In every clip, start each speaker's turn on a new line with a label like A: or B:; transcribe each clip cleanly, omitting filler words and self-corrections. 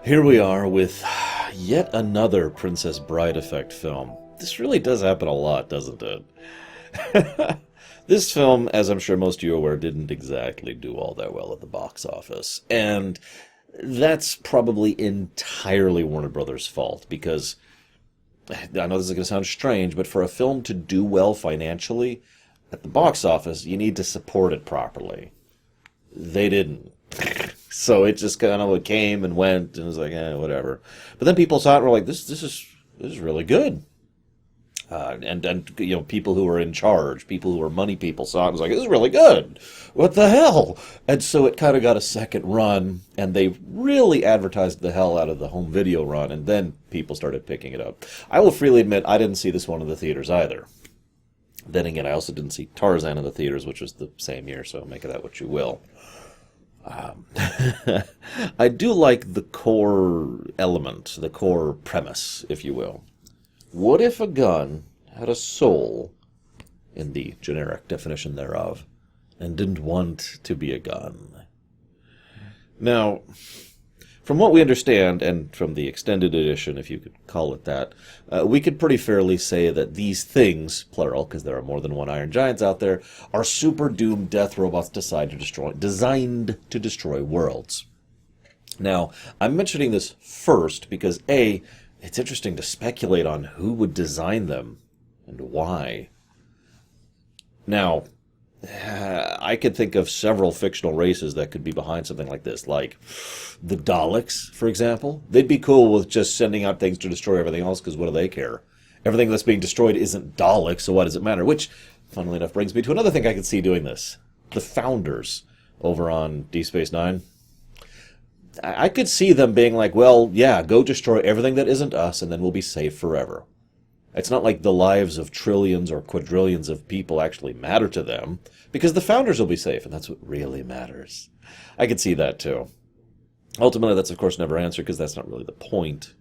A: Here we are with yet another Princess Bride effect film. This really does happen a lot, doesn't it? This film, as I'm sure most of you are aware, didn't exactly do all that well at the box office. And that's probably entirely Warner Brothers' fault, because I know this is going to sound strange, but for a film to do well financially at the box office, you need to support it properly. They didn't. So it just kind of came and went, and it was like, whatever. But then people saw it and were like, this is really good. And people who were in charge, people who were money people saw it and was like, this is really good. What the hell? And so it kind of got a second run, and they really advertised the hell out of the home video run, and then people started picking it up. I will freely admit, I didn't see this one in the theaters either. Then again, I also didn't see Tarzan in the theaters, which was the same year, so make of that what you will. I do like the core element, the core premise, if you will. What if a gun had a soul, in the generic definition thereof, and didn't want to be a gun? Now, from what we understand, and from the extended edition, if you could call it that, we could pretty fairly say that these things, plural, because there are more than one Iron Giants out there, are super doomed death robots designed to destroy worlds. Now, I'm mentioning this first because, A, it's interesting to speculate on who would design them and why. Now, I could think of several fictional races that could be behind something like this, like the Daleks, for example. They'd be cool with just sending out things to destroy everything else, because what do they care? Everything that's being destroyed isn't Daleks, so what does it matter? Which, funnily enough, brings me to another thing I could see doing this. The Founders over on Deep Space Nine. I could see them being like, well, yeah, go destroy everything that isn't us, and then we'll be safe forever. It's not like the lives of trillions or quadrillions of people actually matter to them, because the Founders will be safe, and that's what really matters. I could see that, too. Ultimately, that's, of course, never answered, because that's not really the point.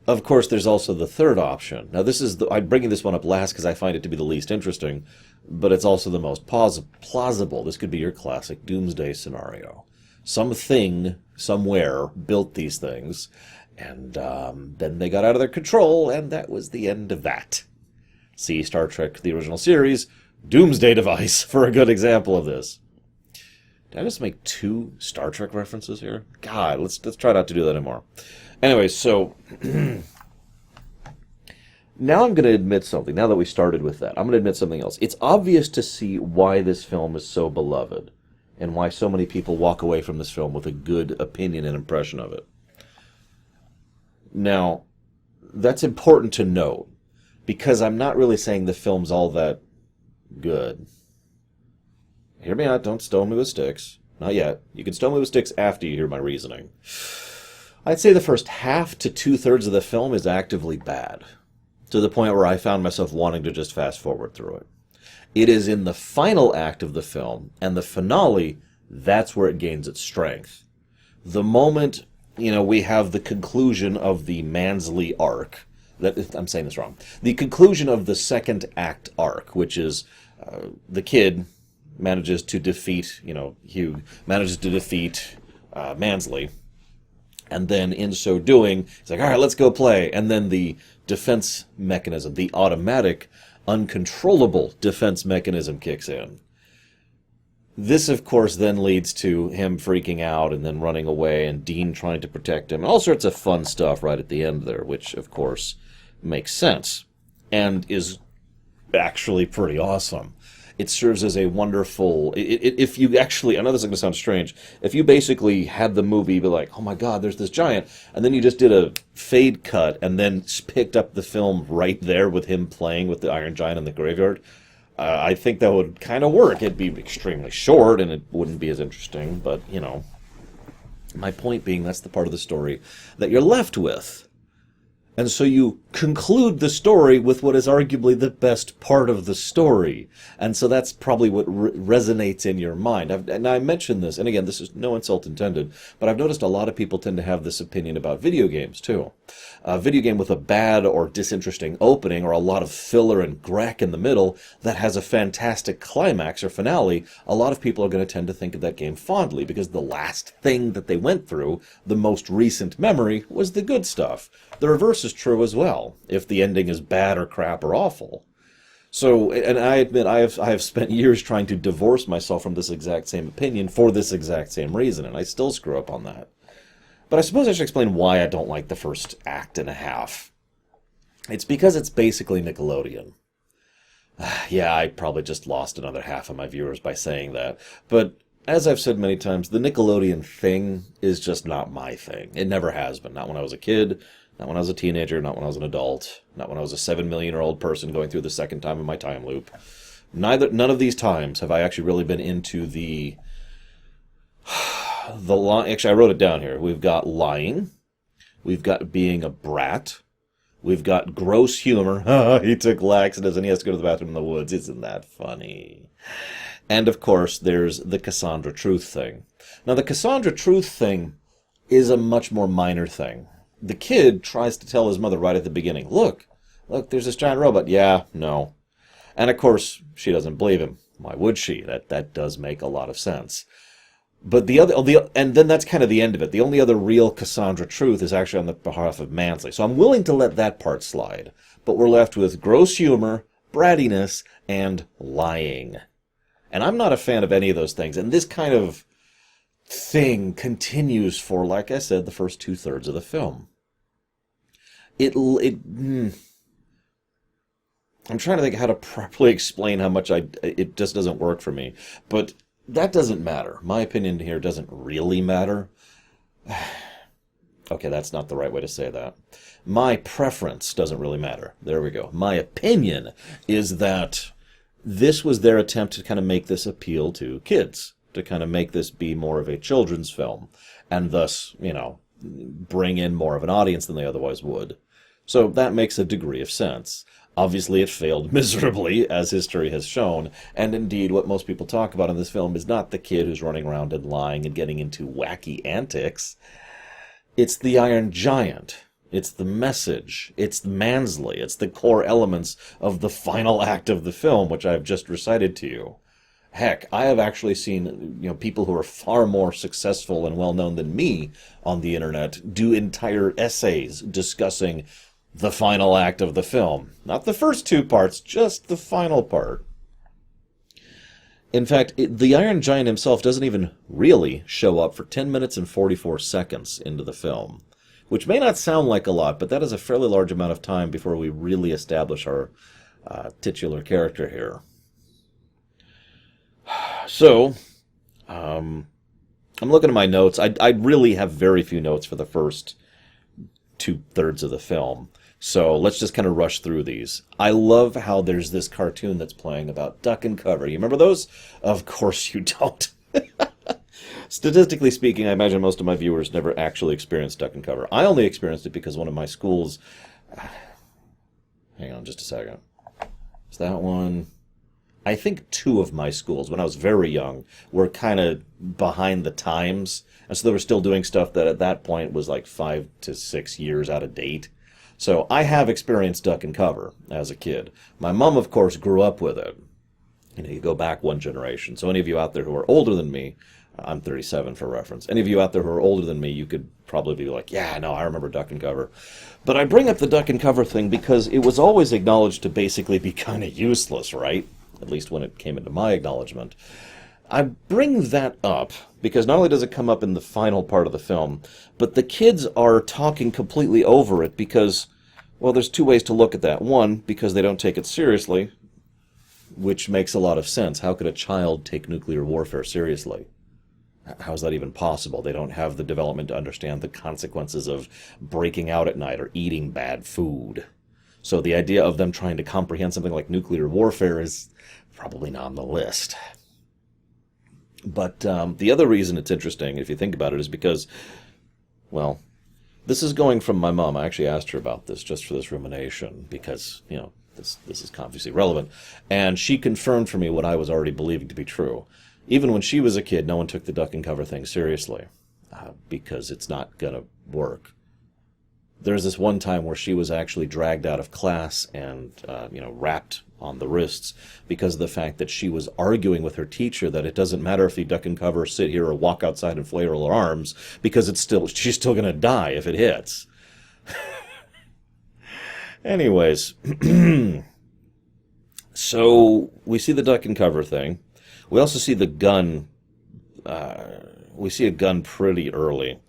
A: Of course, there's also the third option. Now, I'm bringing this one up last because I find it to be the least interesting, but it's also the most plausible. This could be your classic doomsday scenario. Something, somewhere, built these things, and then they got out of their control, and that was the end of that. See Star Trek, the original series, Doomsday Device, for a good example of this. Did I just make two Star Trek references here? God, let's try not to do that anymore. Anyway, so now I'm going to admit something. Now that we started with that, I'm going to admit something else. It's obvious to see why this film is so beloved, and why so many people walk away from this film with a good opinion and impression of it. Now, that's important to note, because I'm not really saying the film's all that good. Hear me out, don't stone me with sticks. Not yet. You can stone me with sticks after you hear my reasoning. I'd say the first half to two-thirds of the film is actively bad, to the point where I found myself wanting to just fast forward through it. It is in the final act of the film, and the finale, that's where it gains its strength. The moment we have the conclusion of the Mansley arc. I'm saying this wrong. The conclusion of the second act arc, which is the kid manages to defeat, Hugh manages to defeat Mansley. And then in so doing, he's like, all right, let's go play. And then the defense mechanism, the automatic, uncontrollable defense mechanism kicks in. This, of course, then leads to him freaking out and then running away, and Dean trying to protect him. All sorts of fun stuff right at the end there, which, of course, makes sense and is actually pretty awesome. It serves as a wonderful... If you actually... I know this is going to sound strange. If you basically had the movie be like, oh my god, there's this giant, and then you just did a fade cut and then picked up the film right there with him playing with the Iron Giant in the graveyard... I think that would kind of work. It'd be extremely short, and it wouldn't be as interesting, but, my point being, that's the part of the story that you're left with. And so you conclude the story with what is arguably the best part of the story. And so that's probably what resonates in your mind. And I mentioned this, and again, this is no insult intended, but I've noticed a lot of people tend to have this opinion about video games, too. A video game with a bad or disinteresting opening or a lot of filler and grek in the middle that has a fantastic climax or finale, a lot of people are going to tend to think of that game fondly because the last thing that they went through, the most recent memory, was the good stuff. The reverse is true as well, if the ending is bad or crap or awful. So, and I admit I have spent years trying to divorce myself from this exact same opinion for this exact same reason, and I still screw up on that. But I suppose I should explain why I don't like the first act and a half. It's because it's basically Nickelodeon. Yeah, I probably just lost another half of my viewers by saying that, but as I've said many times, the Nickelodeon thing is just not my thing. It never has been. Not when I was a kid, not when I was a teenager, not when I was an adult, not when I was a 7 million-year-old person going through the second time in my time loop. None of these times have I actually really been into the actually, I wrote it down here. We've got lying. We've got being a brat. We've got gross humor. He took laxatives and he has to go to the bathroom in the woods. Isn't that funny? And, of course, there's the Cassandra Truth thing. Now, the Cassandra Truth thing is a much more minor thing. The kid tries to tell his mother right at the beginning, look, there's this giant robot. Yeah, no. And, of course, she doesn't believe him. Why would she? That does make a lot of sense. But and then that's kind of the end of it. The only other real Cassandra Truth is actually on the behalf of Mansley. So I'm willing to let that part slide. But we're left with gross humor, brattiness, and lying. And I'm not a fan of any of those things. And this kind of thing continues for, like I said, the first 2/3 of the film. I'm trying to think how to properly explain how much it just doesn't work for me. But that doesn't matter. My opinion here doesn't really matter. Okay, that's not the right way to say that. My preference doesn't really matter. There we go. My opinion is that this was their attempt to kind of make this appeal to kids, to kind of make this be more of a children's film, and thus, bring in more of an audience than they otherwise would. So that makes a degree of sense. Obviously, it failed miserably, as history has shown, and indeed, what most people talk about in this film is not the kid who's running around and lying and getting into wacky antics. It's the Iron Giant. It's the message. It's Mansley. It's the core elements of the final act of the film, which I've just recited to you. Heck, I have actually seen people who are far more successful and well-known than me on the internet do entire essays discussing the final act of the film. Not the first two parts, just the final part. In fact, the Iron Giant himself doesn't even really show up for 10 minutes and 44 seconds into the film, which may not sound like a lot, but that is a fairly large amount of time before we really establish our titular character here. So, I'm looking at my notes. I really have very few notes for the first 2/3 of the film. So let's just kind of rush through these. I love how there's this cartoon that's playing about duck and cover. You remember those? Of course you don't. Statistically speaking, I imagine most of my viewers never actually experienced duck and cover. I only experienced it because one of my schools... Hang on just a second. Is that one? I think 2 of my schools, when I was very young, were kind of behind the times. And so they were still doing stuff that at that point was like 5 to 6 years out of date. So I have experienced duck and cover as a kid. My mom, of course, grew up with it. You go back one generation. So any of you out there who are older than me, I'm 37 for reference. Any of you out there who are older than me, you could probably be like, yeah, no, I remember duck and cover. But I bring up the duck and cover thing because it was always acknowledged to basically be kind of useless, right? At least when it came into my acknowledgement. I bring that up because not only does it come up in the final part of the film, but the kids are talking completely over it because, well, there's 2 ways to look at that. One, because they don't take it seriously, which makes a lot of sense. How could a child take nuclear warfare seriously? How is that even possible? They don't have the development to understand the consequences of breaking out at night or eating bad food. So the idea of them trying to comprehend something like nuclear warfare is probably not on the list. But the other reason it's interesting, if you think about it, is because, well, This is going from my mom. I actually asked her about this just for this rumination because, this is obviously relevant. And she confirmed for me what I was already believing to be true. Even when she was a kid, no one took the duck and cover thing seriously because it's not going to work. There's this one time where she was actually dragged out of class and, wrapped on the wrists because of the fact that she was arguing with her teacher that it doesn't matter if you duck and cover, sit here, or walk outside and flail her arms because she's still going to die if it hits. Anyways, so we see the duck and cover thing. We also see the gun. We see a gun pretty early.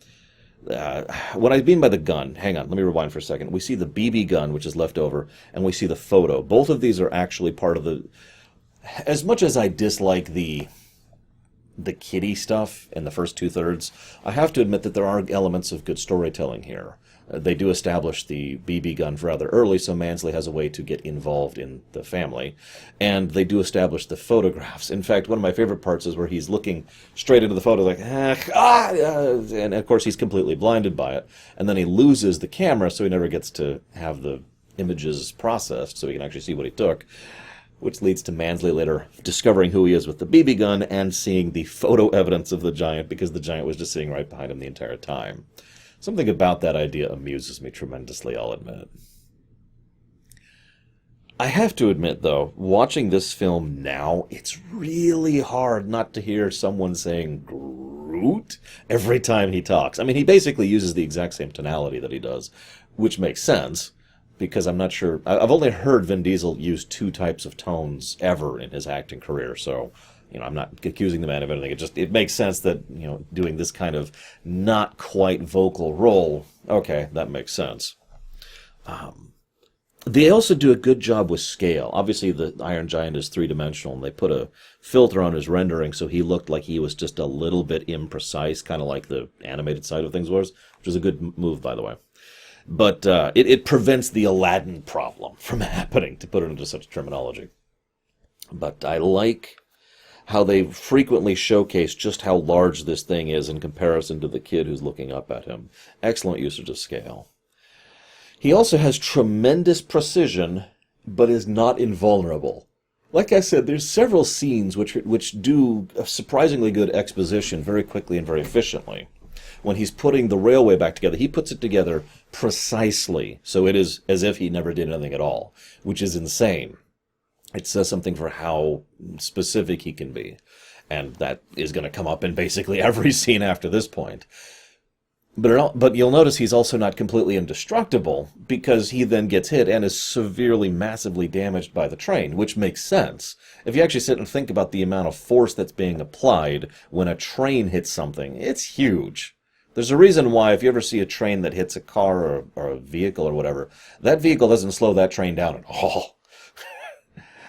A: What I mean by the gun, hang on, let me rewind for a second. We see the BB gun, which is left over, and we see the photo. Both of these are actually part of the... As much as I dislike the kiddie stuff in the first two-thirds, I have to admit that there are elements of good storytelling here. They do establish the BB gun rather early, so Mansley has a way to get involved in the family. And they do establish the photographs. In fact, one of my favorite parts is where he's looking straight into the photo like, and of course he's completely blinded by it. And then he loses the camera, so he never gets to have the images processed, so he can actually see what he took. Which leads to Mansley later discovering who he is with the BB gun and seeing the photo evidence of the giant, because the giant was just sitting right behind him the entire time. Something about that idea amuses me tremendously, I'll admit. I have to admit, though, watching this film now, it's really hard not to hear someone saying Groot every time he talks. I mean, he basically uses the exact same tonality that he does, which makes sense, because I'm not sure... I've only heard Vin Diesel use two types of tones ever in his acting career, so... I'm not accusing the man of anything. It makes sense that, doing this kind of not quite vocal role, okay, that makes sense. They also do a good job with scale. Obviously, the Iron Giant is three-dimensional, and they put a filter on his rendering so he looked like he was just a little bit imprecise, kind of like the animated side of things was, which is a good move, by the way. But it prevents the Aladdin problem from happening, to put it into such terminology. But I like how they frequently showcase just how large this thing is in comparison to the kid who's looking up at him. Excellent usage of scale. He also has tremendous precision, but is not invulnerable. Like I said, there's several scenes which do a surprisingly good exposition very quickly and very efficiently. When he's putting the railway back together, he puts it together precisely, so it is as if he never did anything at all, which is insane. It says something for how specific he can be. And that is going to come up in basically every scene after this point. But you'll notice he's also not completely indestructible, because he then gets hit and is severely, massively damaged by the train, which makes sense. If you actually sit and think about the amount of force that's being applied when a train hits something, it's huge. There's a reason why if you ever see a train that hits a car or a vehicle or whatever, that vehicle doesn't slow that train down at all.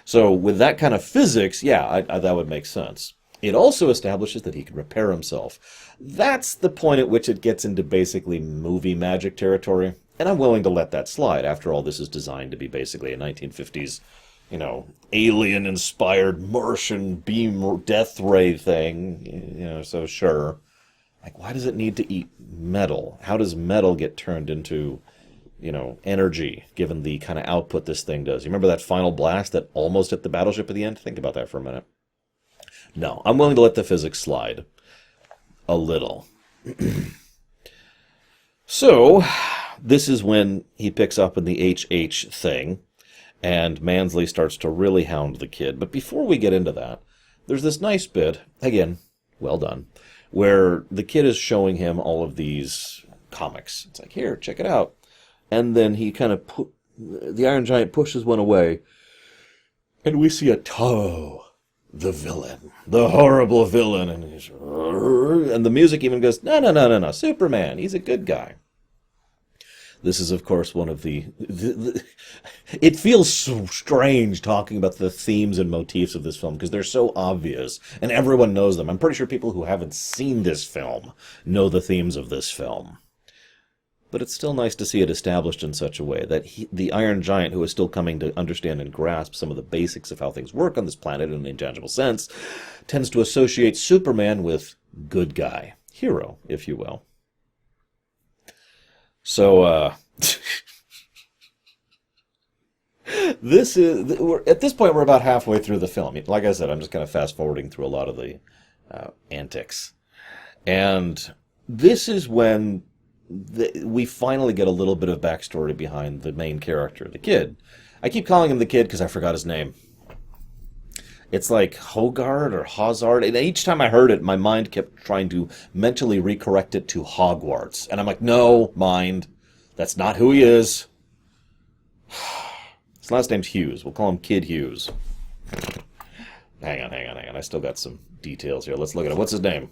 A: So with that kind of physics, yeah, that would make sense. It also establishes that he can repair himself. That's the point at which it gets into basically movie magic territory, and I'm willing to let that slide. After all, this is designed to be basically a 1950s, alien-inspired Martian beam death ray thing, so sure. Like, why does it need to eat metal? How does metal get turned into... energy, given the kind of output this thing does. You remember that final blast that almost hit the battleship at the end? Think about that for a minute. No, I'm willing to let the physics slide. A little. So, this is when he picks up in the HH thing, and Mansley starts to really hound the kid. But before we get into that, there's this nice bit, again, well done, where the kid is showing him all of these comics. It's like, here, check it out. And then he kind of the Iron Giant pushes one away, and we see a toe, the villain, the horrible villain, and the music even goes, no, Superman, he's a good guy. This is, of course, one of the it feels so strange talking about the themes and motifs of this film, because they're so obvious, and everyone knows them. I'm pretty sure people who haven't seen this film know the themes of this film. But it's still nice to see it established in such a way that the Iron Giant, who is still coming to understand and grasp some of the basics of how things work on this planet in an intangible sense, tends to associate Superman with good guy, hero, if you will. So, at this point, we're about halfway through the film. Like I said, I'm just kind of fast forwarding through a lot of the antics. And this is when we finally get a little bit of backstory behind the main character, the kid. I keep calling him the kid because I forgot his name. It's like Hogard or Hazard. And each time I heard it, my mind kept trying to mentally recorrect it to Hogwarts. And I'm like, no, mind. That's not who he is. His last name's Hughes. We'll call him Kid Hughes. Hang on. I still got some details here. Let's look at it. What's his name?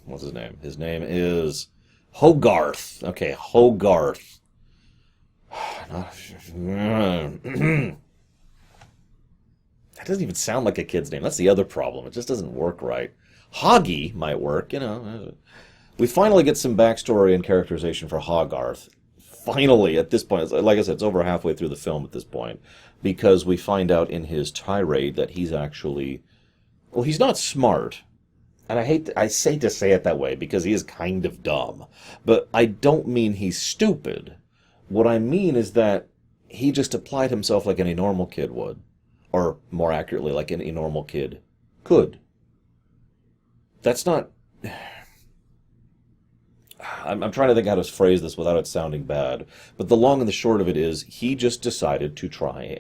A: His name is Hogarth. Okay, Hogarth. That doesn't even sound like a kid's name. That's the other problem. It just doesn't work right. Hoggy might work, you know. We finally get some backstory and characterization for Hogarth. Finally, at this point, like I said, it's over halfway through the film at this point, because we find out in his tirade that he's actually, well, he's not smart. And I say to say it that way because he is kind of dumb. But I don't mean he's stupid. What I mean is that he just applied himself like any normal kid would. Or, more accurately, like any normal kid could. That's not... I'm trying to think how to phrase this without it sounding bad. But the long and the short of it is, he just decided to try,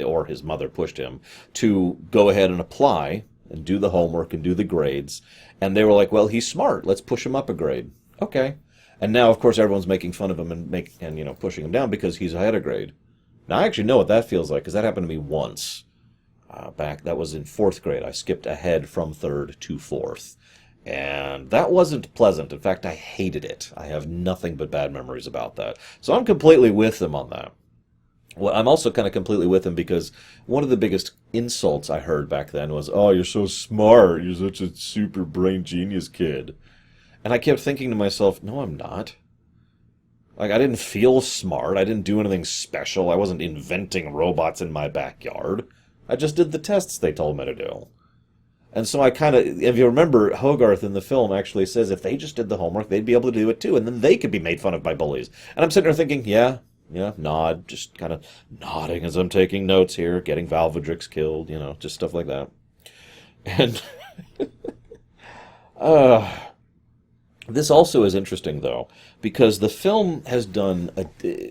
A: or his mother pushed him, to go ahead and apply and do the homework and do the grades. And they were like, well, he's smart. Let's push him up a grade. Okay. And now, of course, everyone's making fun of him and pushing him down because he's ahead of grade. Now, I actually know what that feels like because that happened to me once. That was in 4th grade. I skipped ahead from 3rd to 4th. And that wasn't pleasant. In fact, I hated it. I have nothing but bad memories about that. So I'm completely with them on that. Well, I'm also kind of completely with him because one of the biggest insults I heard back then was, oh, you're so smart. You're such a super brain genius kid. And I kept thinking to myself, no, I'm not. Like, I didn't feel smart. I didn't do anything special. I wasn't inventing robots in my backyard. I just did the tests they told me to do. And so I kind of, if you remember, Hogarth in the film actually says if they just did the homework, they'd be able to do it too, and then they could be made fun of by bullies. And I'm sitting there thinking, yeah, nod, just kind of nodding as I'm taking notes here, getting Valvadrix killed, just stuff like that. And this also is interesting, though, because the film has done,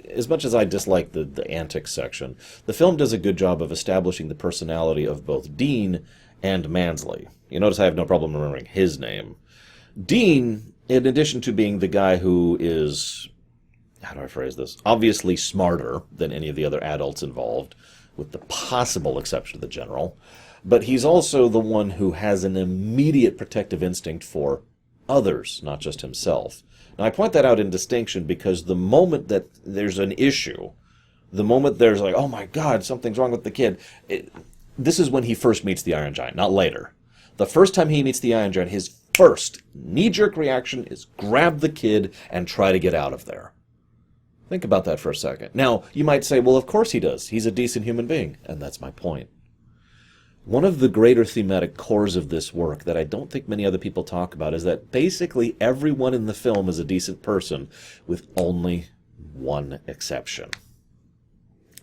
A: as much as I dislike the antics section, the film does a good job of establishing the personality of both Dean and Mansley. You notice I have no problem remembering his name. Dean, in addition to being the guy who is, how do I phrase this, obviously smarter than any of the other adults involved, with the possible exception of the general, but he's also the one who has an immediate protective instinct for others, not just himself. Now, I point that out in distinction because the moment that there's an issue, the moment there's like, oh my God, something's wrong with the kid, this is when he first meets the Iron Giant, not later. The first time he meets the Iron Giant, his first knee-jerk reaction is grab the kid and try to get out of there. Think about that for a second. Now, you might say, well, of course he does. He's a decent human being. And that's my point. One of the greater thematic cores of this work that I don't think many other people talk about is that basically everyone in the film is a decent person, with only one exception.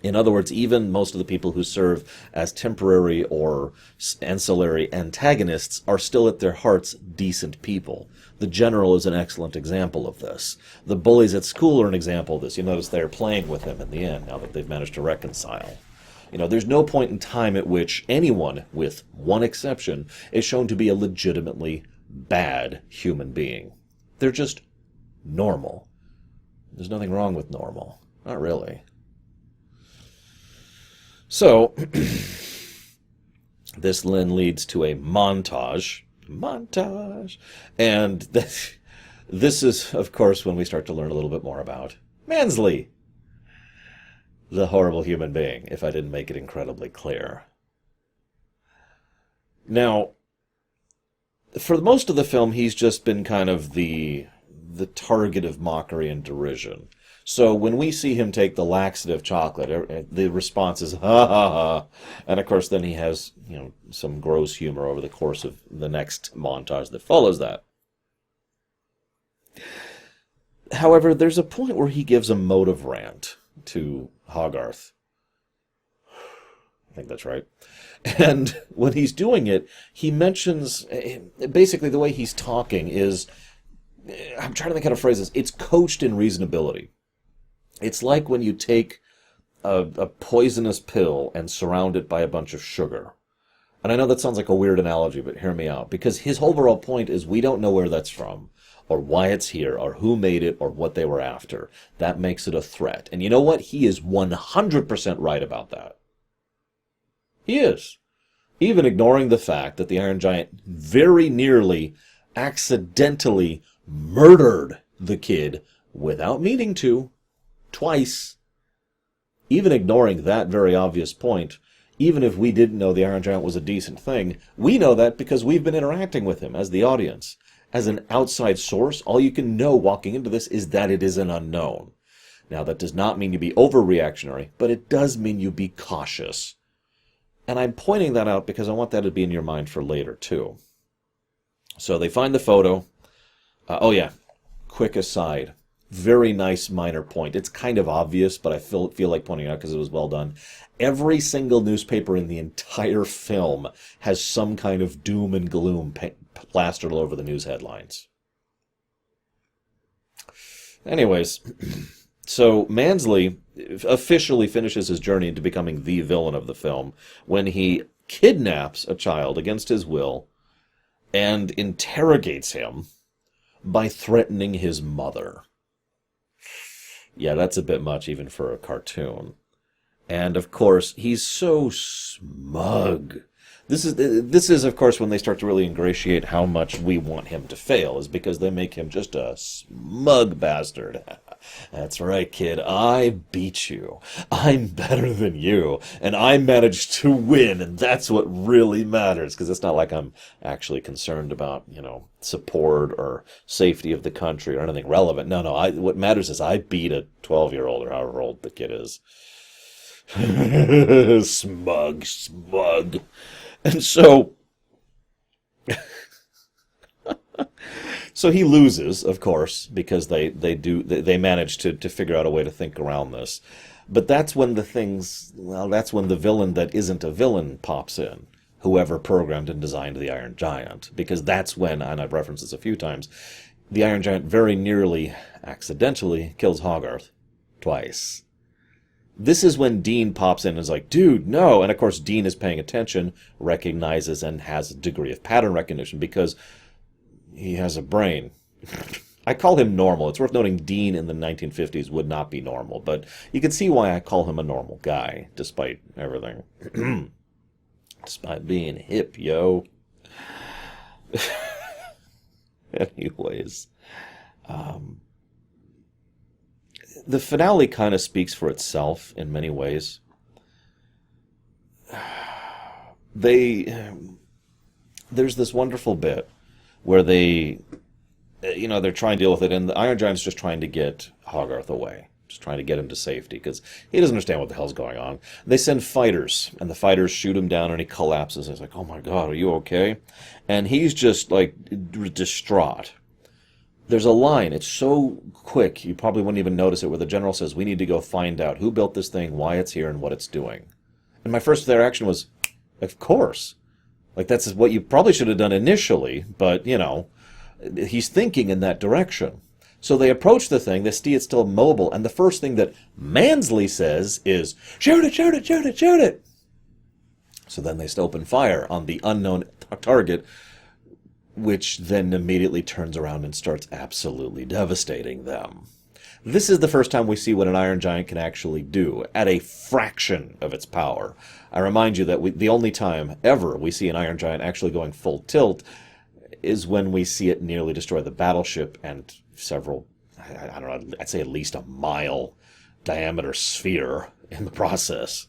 A: In other words, even most of the people who serve as temporary or ancillary antagonists are still at their hearts decent people. The general is an excellent example of this. The bullies at school are an example of this. You notice they're playing with him in the end, now that they've managed to reconcile. There's no point in time at which anyone, with one exception, is shown to be a legitimately bad human being. They're just normal. There's nothing wrong with normal. Not really. So, this then leads to a montage. And this is, of course, when we start to learn a little bit more about Mansley, the horrible human being, if I didn't make it incredibly clear. Now, for most of the film, he's just been kind of the target of mockery and derision. So when we see him take the laxative chocolate, the response is, ha ha ha. And of course, then he has, some gross humor over the course of the next montage that follows that. However, there's a point where he gives a motive rant to Hogarth. I think that's right. And when he's doing it, he mentions, basically the way he's talking is, I'm trying to think how to phrase this, it's coached in reasonability. It's like when you take a poisonous pill and surround it by a bunch of sugar. And I know that sounds like a weird analogy, but hear me out. Because his overall point is we don't know where that's from, or why it's here, or who made it, or what they were after. That makes it a threat. And you know what? He is 100% right about that. He is. Even ignoring the fact that the Iron Giant very nearly accidentally murdered the kid without meaning to, twice. Even ignoring that very obvious point, even if we didn't know the Iron Giant was a decent thing, we know that because we've been interacting with him as the audience. As an outside source, all you can know walking into this is that it is an unknown. Now, that does not mean you be overreactionary, but it does mean you be cautious. And I'm pointing that out because I want that to be in your mind for later, too. So they find the photo. Oh, yeah. Quick aside. Very nice minor point. It's kind of obvious, but I feel like pointing it out because it was well done. Every single newspaper in the entire film has some kind of doom and gloom plastered all over the news headlines. Anyways, so Mansley officially finishes his journey into becoming the villain of the film when he kidnaps a child against his will and interrogates him by threatening his mother. Yeah, that's a bit much even for a cartoon. And, of course, he's so smug. This is, of course, when they start to really ingratiate how much we want him to fail, is because they make him just a smug bastard. That's right, kid. I beat you. I'm better than you. And I managed to win, and that's what really matters, because it's not like I'm actually concerned about, support or safety of the country or anything relevant. No, what matters is I beat a 12-year-old or however old the kid is. Smug. And so he loses, of course, because they manage to figure out a way to think around this. But that's when that's when the villain that isn't a villain pops in. Whoever programmed and designed the Iron Giant. Because that's when, and I've referenced this a few times, the Iron Giant very nearly, accidentally, kills Hogarth. Twice. This is when Dean pops in and is like, dude, no. And of course, Dean is paying attention, recognizes, and has a degree of pattern recognition because he has a brain. I call him normal. It's worth noting Dean in the 1950s would not be normal, but you can see why I call him a normal guy, despite everything. Despite being hip, yo. Anyways. The finale kind of speaks for itself in many ways. There's this wonderful bit where they're trying to deal with it, and the Iron Giant's just trying to get Hogarth away, just trying to get him to safety, because he doesn't understand what the hell's going on. They send fighters, and the fighters shoot him down, and he collapses. He's like, oh my god, are you okay? And he's just, distraught. There's a line, it's so quick, you probably wouldn't even notice it, where the general says, we need to go find out who built this thing, why it's here, and what it's doing. And my first reaction was, of course. That's what you probably should have done initially, but, he's thinking in that direction. So they approach the thing, they see it's still mobile, and the first thing that Mansley says is, shoot it, shoot it, shoot it, shoot it! So then they open fire on the unknown target, which then immediately turns around and starts absolutely devastating them. This is the first time we see what an Iron Giant can actually do, at a fraction of its power. I remind you that the only time ever we see an Iron Giant actually going full tilt is when we see it nearly destroy the battleship and several, I don't know, I'd say at least a mile diameter sphere in the process.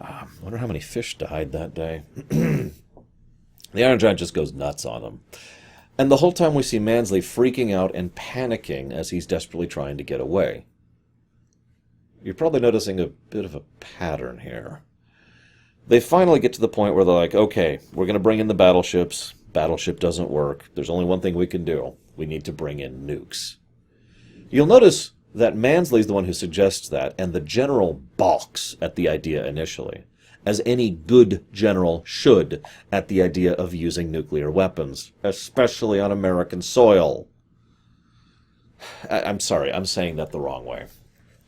A: I wonder how many fish died that day. The Iron Giant just goes nuts on him. And the whole time we see Mansley freaking out and panicking as he's desperately trying to get away. You're probably noticing a bit of a pattern here. They finally get to the point where they're like, okay, we're going to bring in the battleships. Battleship doesn't work. There's only one thing we can do. We need to bring in nukes. You'll notice that Mansley's the one who suggests that, and the general balks at the idea initially, as any good general should at the idea of using nuclear weapons, especially on American soil. I'm sorry, I'm saying that the wrong way.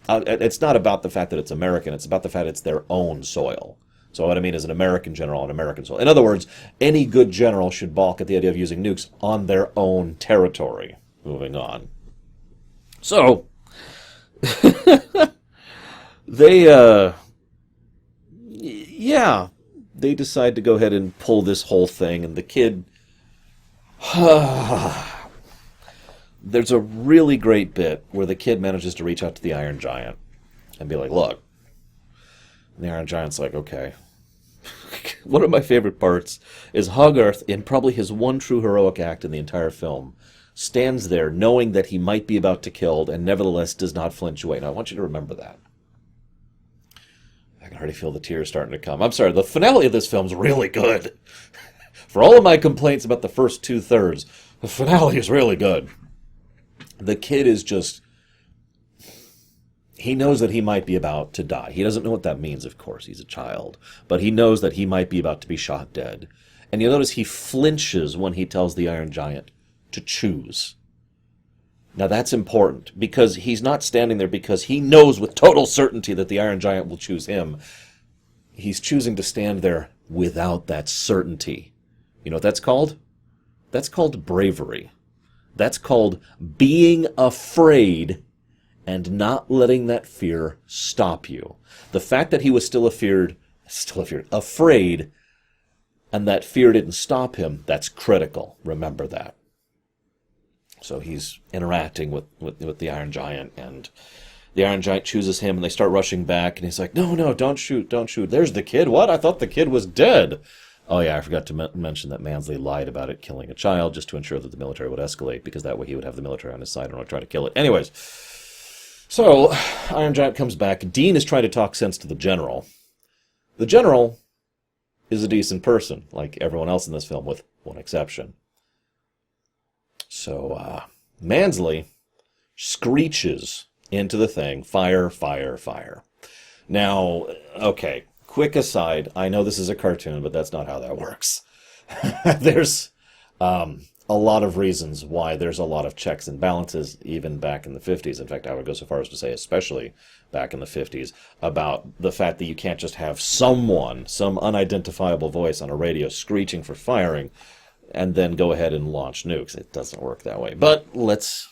A: It's not about the fact that it's American, it's about the fact it's their own soil. So what I mean is an American general on American soil. In other words, any good general should balk at the idea of using nukes on their own territory. Moving on. So, they, yeah, they decide to go ahead and pull this whole thing, and the kid... There's a really great bit where the kid manages to reach out to the Iron Giant and be like, look. And the Iron Giant's like, okay. One of my favorite parts is Hogarth, in probably his one true heroic act in the entire film, stands there knowing that he might be about to killed and nevertheless does not flinch away. Now, I want you to remember that. I can already feel the tears starting to come. I'm sorry, the finale of this film's really good. For all of my complaints about the first two-thirds, the finale is really good. The kid is just... He knows that he might be about to die. He doesn't know what that means, of course. He's a child. But he knows that he might be about to be shot dead. And you'll notice he flinches when he tells the Iron Giant to choose. Now that's important, because he's not standing there because he knows with total certainty that the Iron Giant will choose him. He's choosing to stand there without that certainty. You know what that's called? That's called bravery. That's called being afraid and not letting that fear stop you. The fact that he was still afraid, and that fear didn't stop him, that's critical. Remember that. So he's interacting with the Iron Giant, and the Iron Giant chooses him, and they start rushing back, and he's like, no, don't shoot. There's the kid. What? I thought the kid was dead. Oh yeah, I forgot to mention that Mansley lied about it killing a child just to ensure that the military would escalate, because that way he would have the military on his side and not try to kill it. Anyways, so Iron Giant comes back. Dean is trying to talk sense to the general. The general is a decent person, like everyone else in this film, with one exception. So Mansley screeches into the thing, fire, fire, fire. Now, okay, quick aside, I know this is a cartoon, but that's not how that works. There's a lot of reasons why there's a lot of checks and balances, even back in the 50s. In fact, I would go so far as to say, especially back in the 50s, about the fact that you can't just have someone, some unidentifiable voice on a radio screeching for firing, and then go ahead and launch nukes. It doesn't work that way. But let's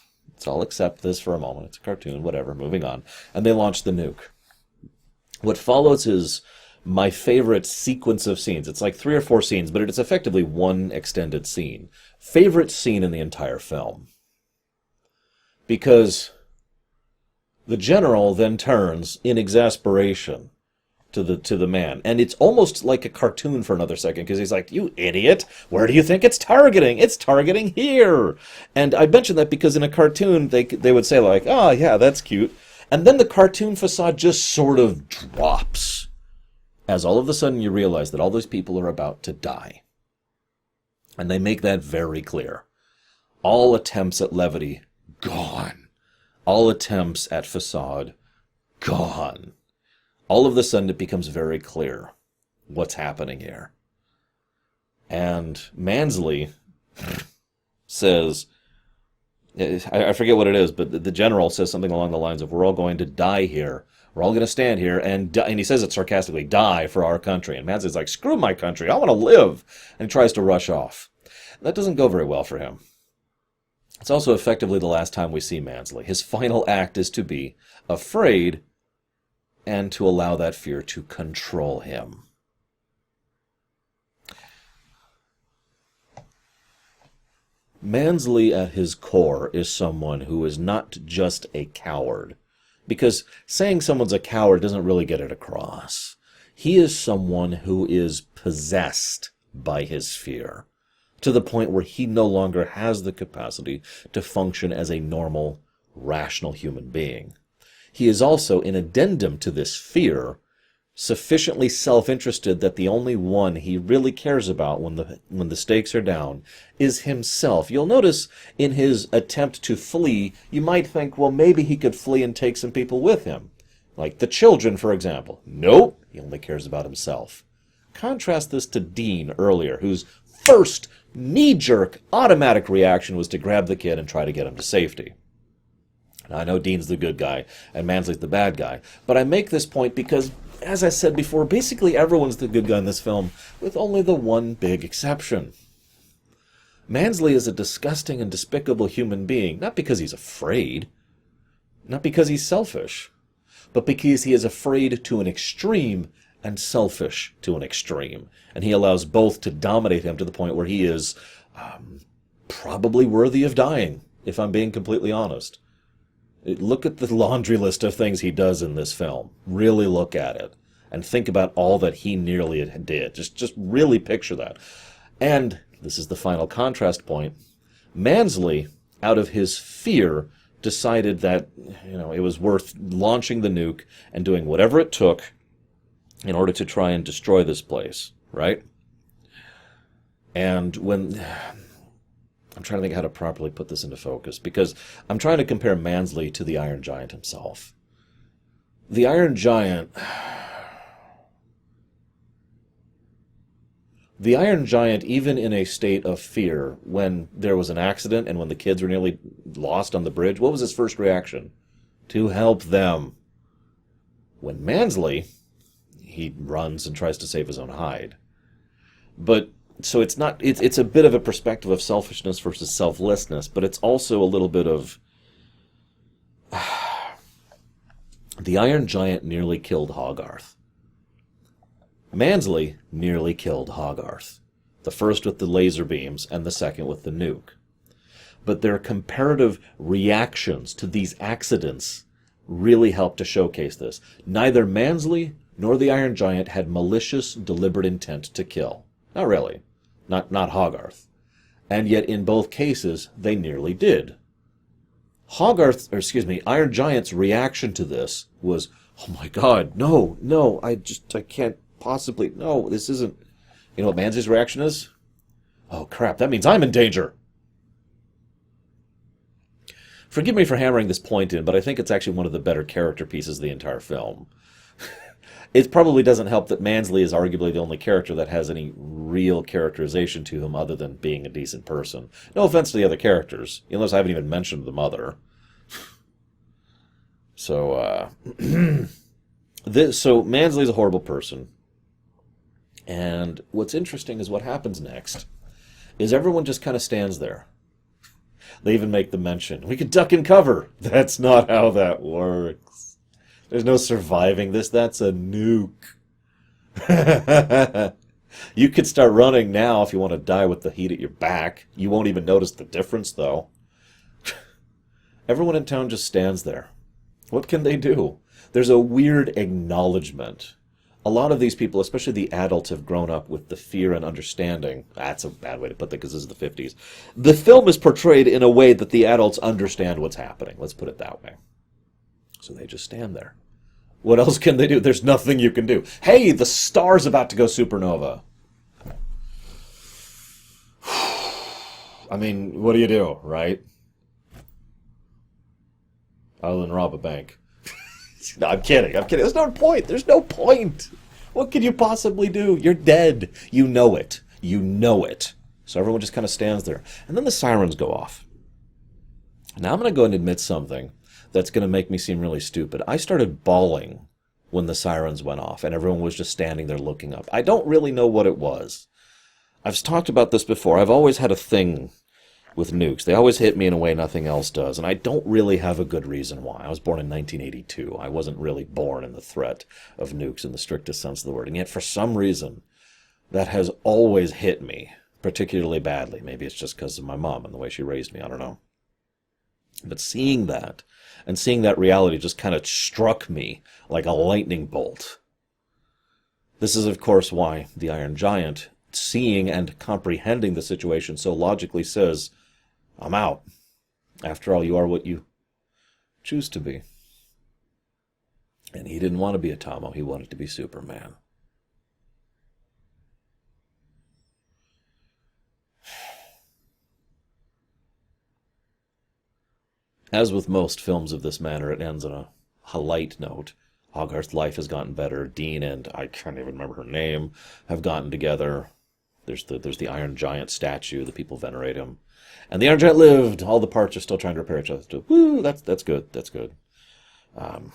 A: all accept this for a moment. It's a cartoon, whatever, moving on. And they launch the nuke. What follows is my favorite sequence of scenes. It's like 3 or 4 scenes, but it's effectively one extended scene. Favorite scene in the entire film. Because the general then turns in exasperation to the man. And it's almost like a cartoon for another second, because he's like, you idiot, where do you think it's targeting? It's targeting here. And I mention that because in a cartoon, they would say like, oh yeah, that's cute. And then the cartoon facade just sort of drops, as all of a sudden you realize that all those people are about to die. And they make that very clear. All attempts at levity, gone. All attempts at facade, gone. All of a sudden it becomes very clear what's happening here. And Mansley says, I forget what it is, but the general says something along the lines of, we're all going to die here. We're all going to stand here and he says it sarcastically, die for our country. And Mansley's like, screw my country, I want to live. And he tries to rush off. That doesn't go very well for him. It's also effectively the last time we see Mansley. His final act is to be afraid and to allow that fear to control him. Mansley at his core is someone who is not just a coward, because saying someone's a coward doesn't really get it across. He is someone who is possessed by his fear, to the point where he no longer has the capacity to function as a normal, rational human being. He is also, in addendum to this fear, sufficiently self-interested that the only one he really cares about when the stakes are down is himself. You'll notice in his attempt to flee, you might think, well, maybe he could flee and take some people with him. Like the children, for example. Nope, he only cares about himself. Contrast this to Dean earlier, whose first knee-jerk automatic reaction was to grab the kid and try to get him to safety. Now, I know Dean's the good guy and Mansley's the bad guy, but I make this point because, as I said before, basically everyone's the good guy in this film, with only the one big exception. Mansley is a disgusting and despicable human being, not because he's afraid, not because he's selfish, but because he is afraid to an extreme and selfish to an extreme. And he allows both to dominate him to the point where he is probably worthy of dying, if I'm being completely honest. Look at the laundry list of things he does in this film. Really look at it. And think about all that he nearly did. Just really picture that. And, this is the final contrast point, Mansley, out of his fear, decided that, it was worth launching the nuke and doing whatever it took in order to try and destroy this place, right? And when... I'm trying to think how to properly put this into focus, because I'm trying to compare Mansley to the Iron Giant himself. The Iron Giant... The Iron Giant, even in a state of fear, when there was an accident and when the kids were nearly lost on the bridge, what was his first reaction? To help them. When Mansley, he runs and tries to save his own hide. But... So it's a bit of a perspective of selfishness versus selflessness, but it's also a little bit of... The Iron Giant nearly killed Hogarth. Mansley nearly killed Hogarth. The first with the laser beams and the second with the nuke. But their comparative reactions to these accidents really help to showcase this. Neither Mansley nor the Iron Giant had malicious, deliberate intent to kill. Not really. Not Hogarth. And yet in both cases, they nearly did. Iron Giant's reaction to this was, oh my god, no, I can't possibly, no, this isn't... You know what Mansley's reaction is? Oh crap, that means I'm in danger! Forgive me for hammering this point in, but I think it's actually one of the better character pieces of the entire film. It probably doesn't help that Mansley is arguably the only character that has any real characterization to him other than being a decent person. No offense to the other characters, unless I haven't even mentioned the mother. So, so Mansley's a horrible person. And what's interesting is what happens next is everyone just kind of stands there. They even make the mention, we could duck and cover. That's not how that works. There's no surviving this. That's a nuke. You could start running now if you want to die with the heat at your back. You won't even notice the difference, though. Everyone in town just stands there. What can they do? There's a weird acknowledgement. A lot of these people, especially the adults, have grown up with the fear and understanding. That's a bad way to put that because this is the 50s. The film is portrayed in a way that the adults understand what's happening. Let's put it that way. So they just stand there. What else can they do? There's nothing you can do. Hey, the star's about to go supernova. I mean, what do you do, right? Other than rob a bank. No, I'm kidding. There's no point. There's no point. What could you possibly do? You're dead. You know it. You know it. So everyone just kind of stands there. And then the sirens go off. Now I'm going to go and admit something that's going to make me seem really stupid. I started bawling when the sirens went off, and everyone was just standing there looking up. I don't really know what it was. I've talked about this before. I've always had a thing with nukes. They always hit me in a way nothing else does, and I don't really have a good reason why. I was born in 1982. I wasn't really born in the threat of nukes in the strictest sense of the word, and yet for some reason, that has always hit me particularly badly. Maybe it's just because of my mom and the way she raised me. I don't know. But seeing that, and seeing that reality just kind of struck me like a lightning bolt. This is, of course, why the Iron Giant, seeing and comprehending the situation so logically, says, I'm out. After all, you are what you choose to be. And he didn't want to be a Tomo, he wanted to be Superman. As with most films of this manner, it ends on a light note. Hogarth's life has gotten better. Dean and I can't even remember her name have gotten together. There's the Iron Giant statue. The people venerate him, and the Iron Giant lived. All the parts are still trying to repair each other. Woo! That's good. That's good. Um,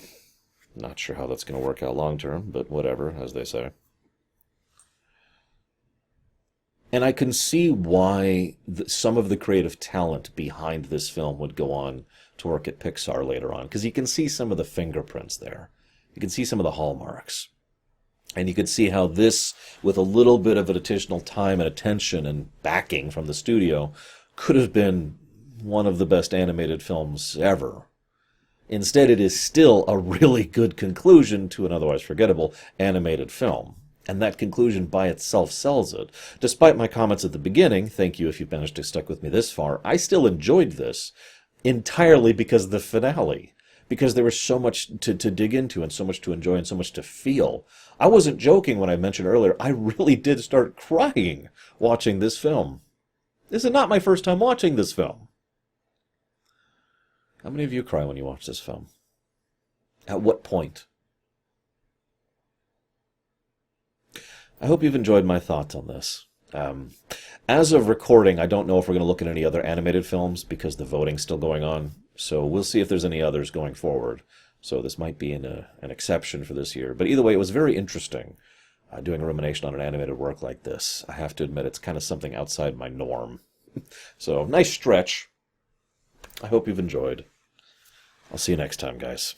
A: Not sure how that's going to work out long term, but whatever, as they say. And I can see why some of the creative talent behind this film would go on to work at Pixar later on, because you can see some of the fingerprints there. You can see some of the hallmarks. And you could see how this, with a little bit of additional time and attention and backing from the studio, could have been one of the best animated films ever. Instead, it is still a really good conclusion to an otherwise forgettable animated film. And that conclusion by itself sells it. Despite my comments at the beginning, thank you if you've managed to stick with me this far, I still enjoyed this entirely because of the finale. Because there was so much to dig into and so much to enjoy and so much to feel. I wasn't joking when I mentioned earlier, I really did start crying watching this film. This is not my first time watching this film. How many of you cry when you watch this film? At what point? I hope you've enjoyed my thoughts on this. As of recording, I don't know if we're going to look at any other animated films because the voting's still going on. So we'll see if there's any others going forward. So this might be an exception for this year. But either way, it was very interesting doing a rumination on an animated work like this. I have to admit, it's kind of something outside my norm. So, nice stretch. I hope you've enjoyed. I'll see you next time, guys.